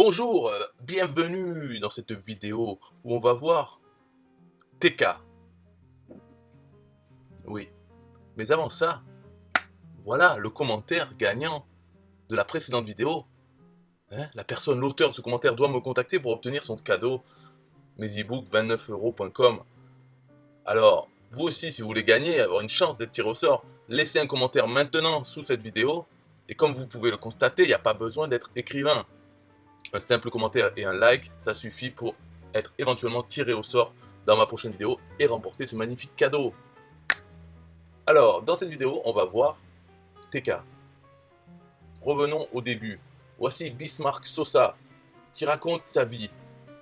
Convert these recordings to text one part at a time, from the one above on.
Bonjour, bienvenue dans cette vidéo où on va voir TK. Oui, mais avant ça, voilà le commentaire gagnant de la précédente vidéo. La personne, l'auteur de ce commentaire doit me contacter pour obtenir son cadeau, mes e-books 29euros.com. Alors, vous aussi, si vous voulez gagner, avoir une chance d'être tiré au sort, laissez un commentaire maintenant sous cette vidéo. Et comme vous pouvez le constater, il n'y a pas besoin d'être écrivain. Un simple commentaire et un like, ça suffit pour être éventuellement tiré au sort dans ma prochaine vidéo et remporter ce magnifique cadeau. Alors, dans cette vidéo, on va voir TK. Revenons au début. Voici Bismarck Sosa qui raconte sa vie.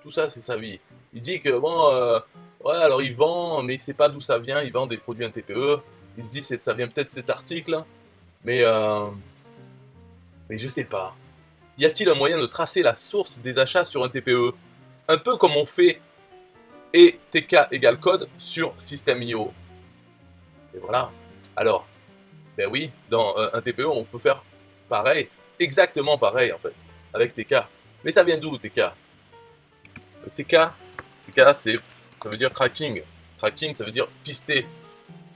Tout ça, c'est sa vie. Il dit que bon, ouais, alors il vend, mais il sait pas d'où ça vient. Il vend des produits un TPE. Il se dit que ça vient peut-être de cet article, mais je sais pas. Y a-t-il un moyen de tracer la source des achats sur un TPE? Un peu comme on fait et TK égale code sur System.io. Et voilà. Alors, ben oui, dans un TPE, on peut faire pareil, exactement pareil en fait, avec TK. Mais ça vient d'où TK? TK, ça veut dire tracking. Tracking, ça veut dire pister,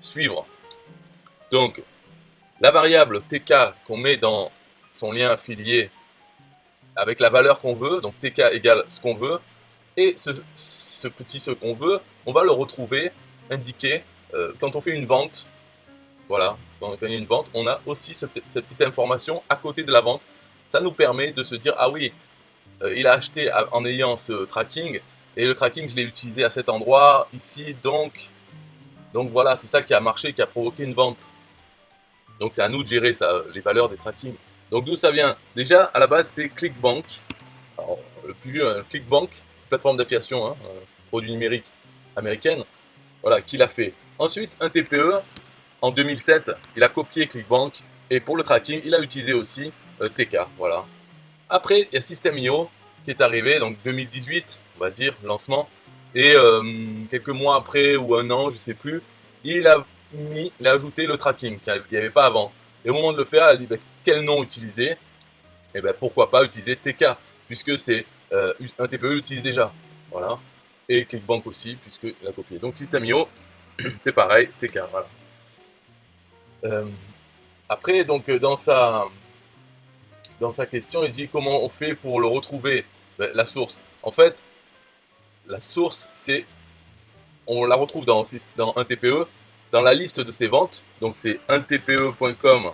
suivre. Donc, la variable TK qu'on met dans son lien affilié avec la valeur qu'on veut, donc TK égale ce qu'on veut, et ce petit ce qu'on veut, on va le retrouver indiqué quand on fait une vente. Voilà, quand il y a une vente, on a aussi cette petite information à côté de la vente. Ça nous permet de se dire, ah oui, il a acheté en ayant ce tracking, et le tracking, je l'ai utilisé à cet endroit, ici, donc voilà, c'est ça qui a marché, qui a provoqué une vente. Donc c'est à nous de gérer ça, les valeurs des trackings. Donc d'où ça vient? Déjà, à la base, c'est ClickBank. Alors, le plus vieux, ClickBank, plateforme d'affiliation, hein, produit numérique américaine, voilà, qui l'a fait. Ensuite, un TPE, en 2007, il a copié ClickBank, et pour le tracking, il a utilisé aussi TK, voilà. Après, il y a System.io qui est arrivé, donc 2018, on va dire, lancement, et quelques mois après, ou un an, je sais plus, il a ajouté le tracking, qu'il n'y avait pas avant. Et au moment de le faire, il a dit, bah, quel nom utiliser? Et ben pourquoi pas utiliser TK, puisque c'est un TPE utilise déjà, voilà. Et ClickBank aussi, puisqu'il a copié. Donc System.io, c'est pareil, TK, voilà. Après, donc dans sa question, il dit comment on fait pour le retrouver, la source. En fait, la source, c'est, on la retrouve dans un TPE, dans la liste de ses ventes. Donc c'est 1tpe.com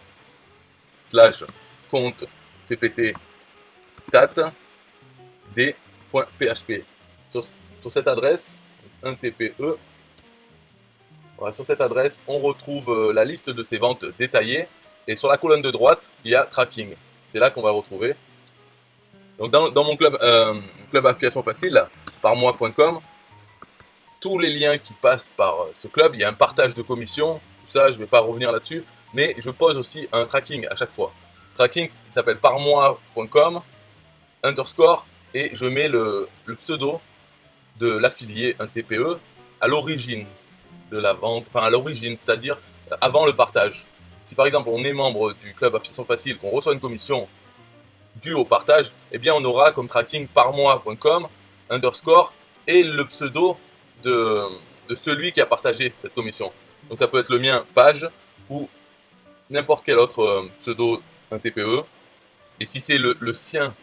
/ compte cpt stat d.php. Sur cette adresse, 1tpe, voilà, sur cette adresse, on retrouve la liste de ses ventes détaillées. Et sur la colonne de droite, il y a tracking. C'est là qu'on va retrouver. Donc dans mon club affiliation facile, parmois.com, tous les liens qui passent par ce club, il y a un partage de commission. Tout ça, je ne vais pas revenir là-dessus. Mais je pose aussi un tracking à chaque fois. Tracking qui s'appelle parmois.com _ et je mets le pseudo de l'affilié, un TPE, à l'origine de la vente, enfin à l'origine, c'est-à-dire avant le partage. Si par exemple on est membre du club affiliation facile, qu'on reçoit une commission due au partage, eh bien on aura comme tracking parmois.com _ et le pseudo de celui qui a partagé cette commission. Donc ça peut être le mien, page, ou n'importe quel autre pseudo, un TPE. Et si c'est le sien,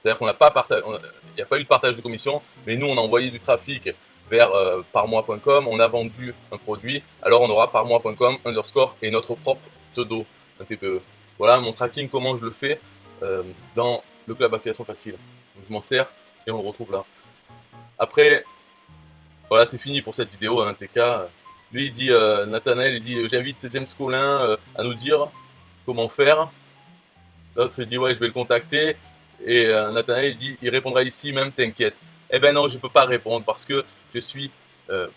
c'est-à-dire qu'on n'a pas partagé, il n'y a pas eu de partage de commission, mais nous on a envoyé du trafic vers parmois.com, on a vendu un produit, alors on aura parmois.com _ et notre propre pseudo, un TPE. Voilà mon tracking, comment je le fais dans le club affiliation facile. Donc, je m'en sers et on le retrouve là. Après, voilà, c'est fini pour cette vidéo, hein, TK. Lui, il dit, Nathanaël, il dit, j'invite James Collin à nous dire comment faire. L'autre, il dit, ouais, je vais le contacter. Et Nathanaël, il dit, il répondra ici même, t'inquiète. Eh ben non, je peux pas répondre parce que je suis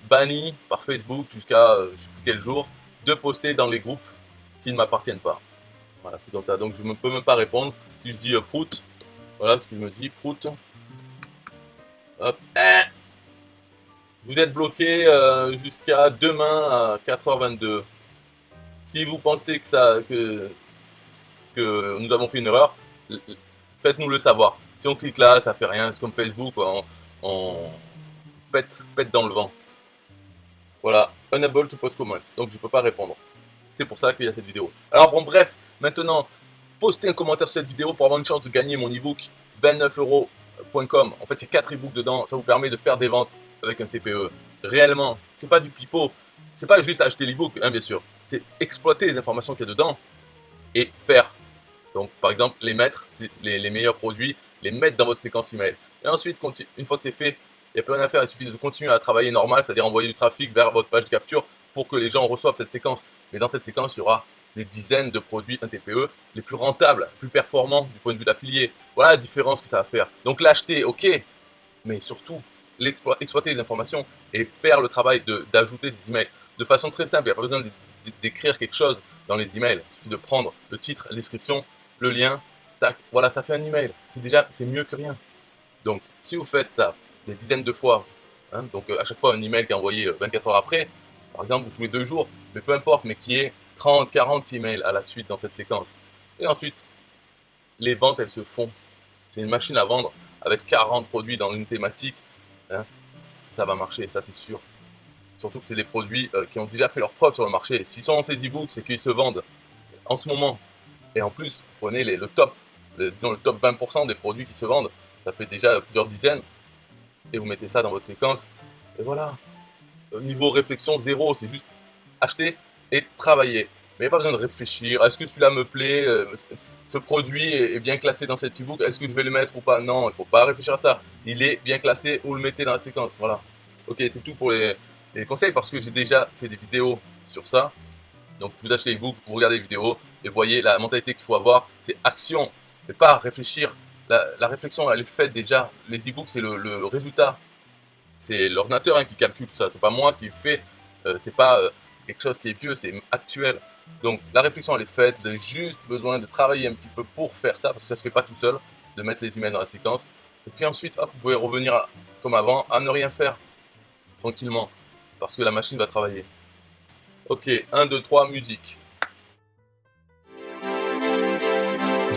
banni par Facebook jusqu'à je sais plus quel jour de poster dans les groupes qui ne m'appartiennent pas. Voilà, c'est comme ça. Donc je ne peux même pas répondre. Si je dis prout, voilà ce qu'il me dit, prout. Hop. Vous êtes bloqué jusqu'à demain à 4h22. Si vous pensez que nous avons fait une erreur, faites-nous le savoir. Si on clique là, ça fait rien. C'est comme Facebook, on pète dans le vent. Voilà, unable to post comments. Donc je ne peux pas répondre. C'est pour ça qu'il y a cette vidéo. Alors bon, bref, maintenant, postez un commentaire sur cette vidéo pour avoir une chance de gagner mon ebook 29euros.com. En fait, il y a 4 ebooks dedans. Ça vous permet de faire des ventes avec un TPE. Réellement, c'est pas du pipeau. C'est pas juste acheter l'ebook, hein, bien sûr. C'est exploiter les informations qu'il y a dedans et faire. Donc, par exemple, les mettre, les meilleurs produits, les mettre dans votre séquence email. Et ensuite, une fois que c'est fait, il n'y a plus rien à faire. Il suffit de continuer à travailler normal, c'est-à-dire envoyer du trafic vers votre page de capture pour que les gens reçoivent cette séquence. Mais dans cette séquence, il y aura des dizaines de produits, un TPE, les plus rentables, les plus performants du point de vue de l'affilié. Voilà la différence que ça va faire. Donc l'acheter, ok, mais surtout, exploiter les informations et faire le travail d'ajouter des emails de façon très simple. Il n'y a pas besoin d'écrire quelque chose dans les emails. Il suffit de prendre le titre, la description, le lien, tac, voilà, ça fait un email. C'est mieux que rien. Donc, si vous faites ça des dizaines de fois, hein, donc à chaque fois un email qui est envoyé 24 heures après, par exemple, tous les 2 jours, mais peu importe, mais qui est 30, 40 emails à la suite dans cette séquence. Et ensuite, les ventes, elles se font. J'ai une machine à vendre avec 40 produits dans une thématique, hein, ça va marcher, ça c'est sûr. Surtout que c'est des produits qui ont déjà fait leur preuve sur le marché. S'ils sont dans ces e-books, c'est qu'ils se vendent en ce moment. Et en plus, vous prenez le top 20% des produits qui se vendent, ça fait déjà plusieurs dizaines, et vous mettez ça dans votre séquence, et voilà. Niveau réflexion, zéro, c'est juste acheter et travailler. Mais il n'y a pas besoin de réfléchir, est-ce que celui-là me plaît, ce produit est bien classé dans cet e-book, est-ce que je vais le mettre ou pas? Non, il ne faut pas réfléchir à ça. Il est bien classé, vous le mettez dans la séquence, voilà. Ok, c'est tout pour les conseils, parce que j'ai déjà fait des vidéos sur ça. Donc vous achetez l'ebook, vous regardez les vidéos et voyez la mentalité qu'il faut avoir, c'est action, mais pas réfléchir. La réflexion, elle est faite déjà. Les ebooks, c'est le résultat. C'est l'ordinateur qui calcule tout ça. C'est pas moi qui le fais. C'est pas quelque chose qui est vieux, c'est actuel. Donc la réflexion, elle est faite. Vous avez juste besoin de travailler un petit peu pour faire ça, parce que ça se fait pas tout seul, de mettre les emails dans la séquence. Et puis ensuite, hop, vous pouvez revenir comme avant, à ne rien faire, tranquillement, parce que la machine va travailler. Ok, 1, 2, 3, musique.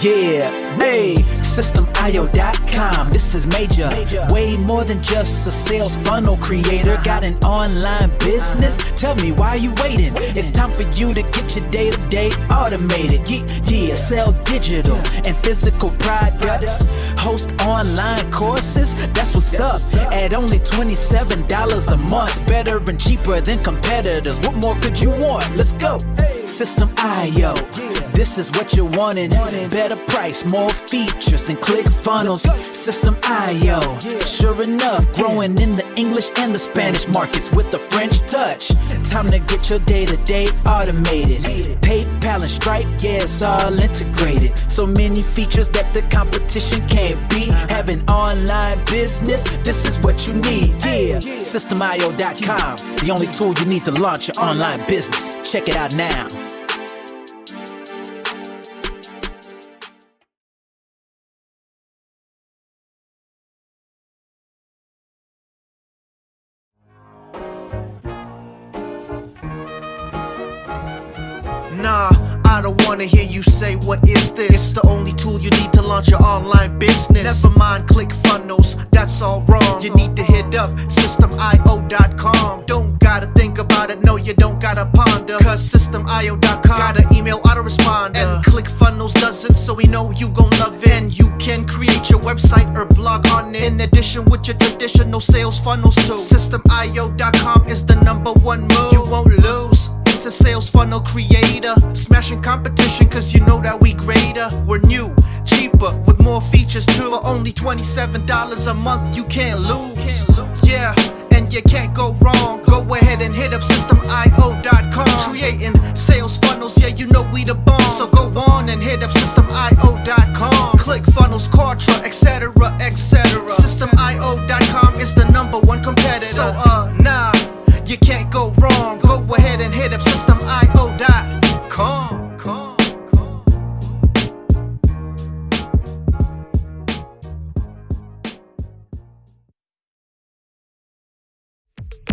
Yeah, hey, SystemIO.com, this is major. Way more than just a sales funnel creator. Got an online business? Tell me, why are you waiting? It's time for you to get your day-to-day automated. Yeah, sell digital and physical products. Host online courses, that's what's up. At only $27 a month. Better and cheaper than competitors. What more could you want? Let's go. System.io, this is what you're wanting. Better price, more features than ClickFunnels. System.io, sure enough, growing in the English and the Spanish markets with the French touch. Time to get your day-to-day automated. PayPal and Stripe, yeah, it's all integrated. So many features that the competition can't beat. Have an online business, this is what you need. Yeah, System.io.com, the only tool you need to launch your online business. Check it out now. Nah, I don't wanna hear you say what is this. It's the only tool you need to launch your online business. Never mind ClickFunnels, that's all wrong. You need to hit up SystemIO.com. Don't gotta think about it, no you don't gotta ponder. Cause SystemIO.com got an email autoresponder. And ClickFunnels does it, so we know you gon' love it. And you can create your website or blog on it, in addition with your traditional sales funnels too. SystemIO.com is the #1 move. You won't lose. It's a sales funnel creator, smashing competition cause you know that we greater. We're new, cheaper, with more features too. For only $27 a month, you can't lose. Yeah, and you can't go wrong. Go ahead and hit up SystemIO.com. Creating sales funnels, yeah, you know we the bomb. So go on and hit up SystemIO.com. ClickFunnels, Kartra, etc, etc. SystemIO.com is the #1 competitor. So nah, you can't go wrong. Go ahead and hit up SystemIO.com.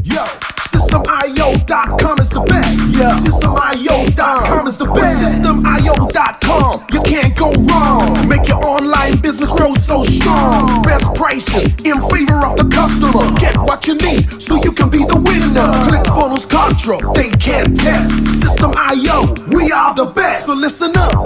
Yo, System System.io.com is the best. Yeah. System.io.com is the best. System.io.com, you can't go wrong. Make your online business grow so strong. Best prices in favor of the customer. Get what you need so you can be the winner. ClickFunnels, Contra, they can't test. System.io, we are the best. So listen up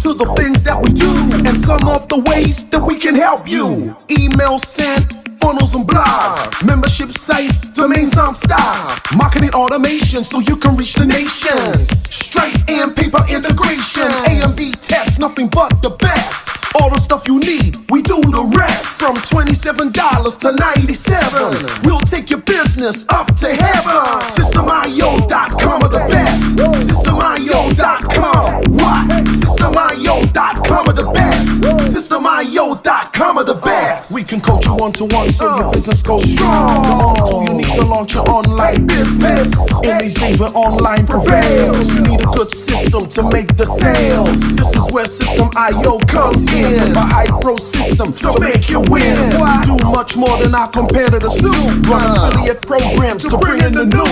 to the things that we do and some of the ways that we can help you. Email sent, funnels and blogs, membership sites, domains non-stop, marketing automation so you can reach the nations. Straight and paper integration, A and B tests, nothing but the best. All the stuff you need, we do the rest. From $27 to $97, we'll take your business up to heaven. System.io.com are the best. System.io.com, what? System.io.com are the best. System.io.com are the best. We can coach you one-to-one so your business goes strong. So you need to launch your online business. In these days where online prevails, you need a good system to make the sales. This is where System.io comes in. A high-pro system to make you win. We do much more than our competitors do. Run affiliate programs to bring in the new.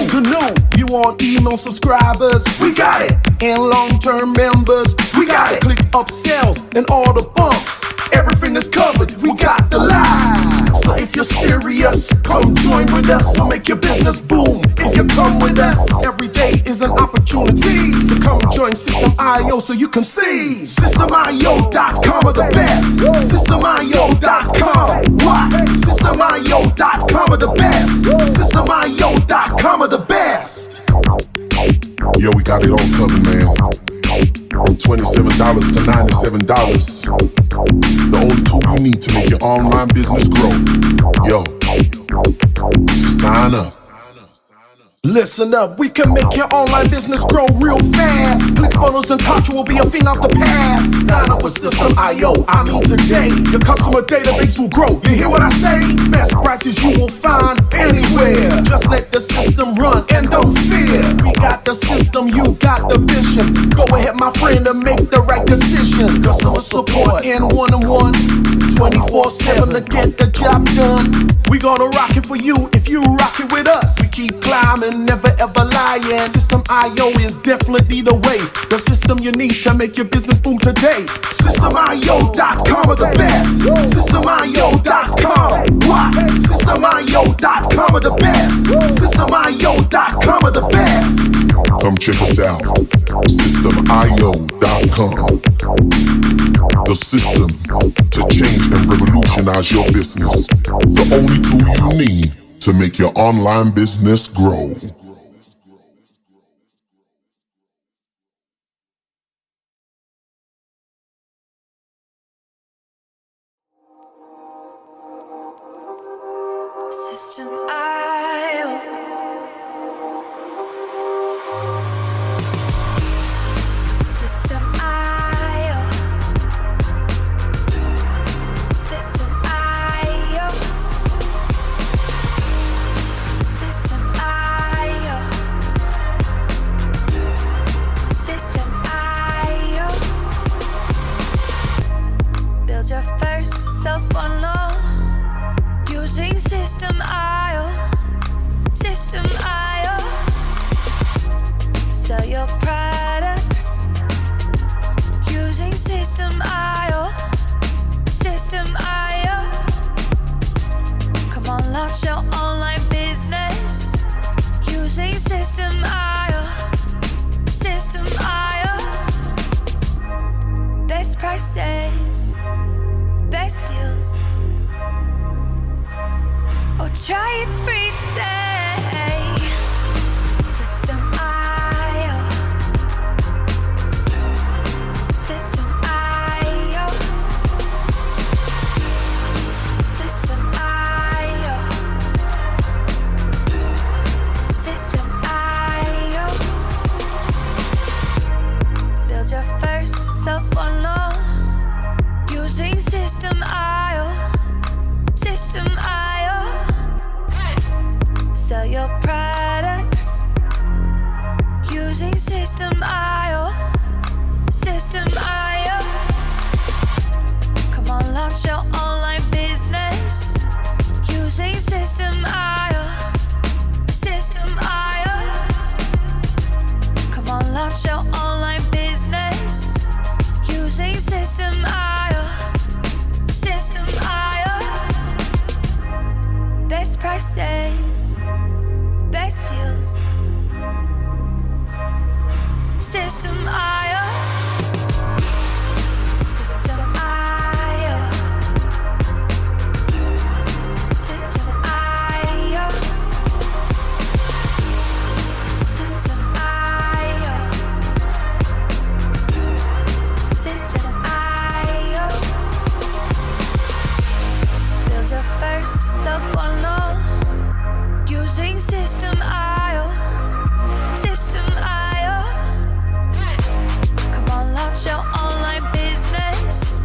You want email subscribers? We got it. And long-term members? We got it. Click upsells and all the bumps. Everything is covered. We got the lie. So if you're serious, come join with us. We'll make your business boom. If you come with us, every day is an opportunity. So come join System.io so you can see. System.io.com are the best. System.io.com, what? System.io.com are the best. System.io.com are the best. Yo, we got it all covered, man. From $27 to $97. The only tool you need to make your online business grow. Yo, just sign up. Listen up, we can make your online business grow real fast. ClickFunnels and Contra will be a thing of the past. Sign up with System.io, I mean today. Your customer database will grow, you hear what I say? Best prices you will find anywhere. Just let the system run and don't fear. We got the system, you got the vision. Go ahead my friend and make the right decision. Customer support and one-on-one, 24/7 to get the job done. We gonna rock it for you if you rock it with us. We keep climbing, never ever lying. System.io is definitely the way. The system you need to make your business boom today. System.io.com are the best. System.io.com, what? System.io.com are the best. System.io.com are the best. Come check us out. System.io.com. The system to change and revolutionize your business. The only tool you need to make your online business grow. System.io. System.io. System.io. System.io. System.io. Build your first sales funnel using System.io. System.io. Sell your products using System.io. System.io. Come on, launch your online business using System.io. System.io. Best prices, best deals. Or try it free today. System.io. System.io. System.io. System.io. Build your first sales funnel using System.io. System.io. Sell your products using System.io. System.io. Come on, launch your online business using System.io. System.io. prices, best deals. System.io. System.io. System.io. System.io. System.io. Build your first self-funnel using System.io. System.io. Come on, launch your online business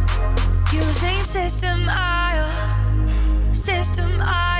using System.io. System.io.